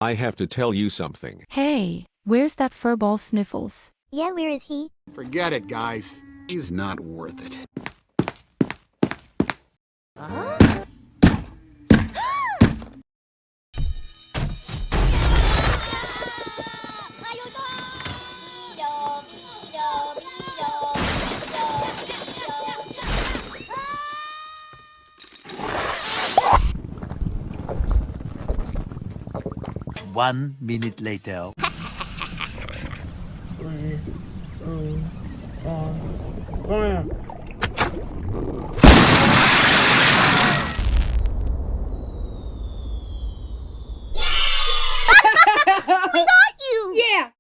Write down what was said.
I have to tell you something. Hey, where's that furball Sniffles? Yeah, where is he? Forget it, guys. He's not worth it. One minute later. Oh yeah.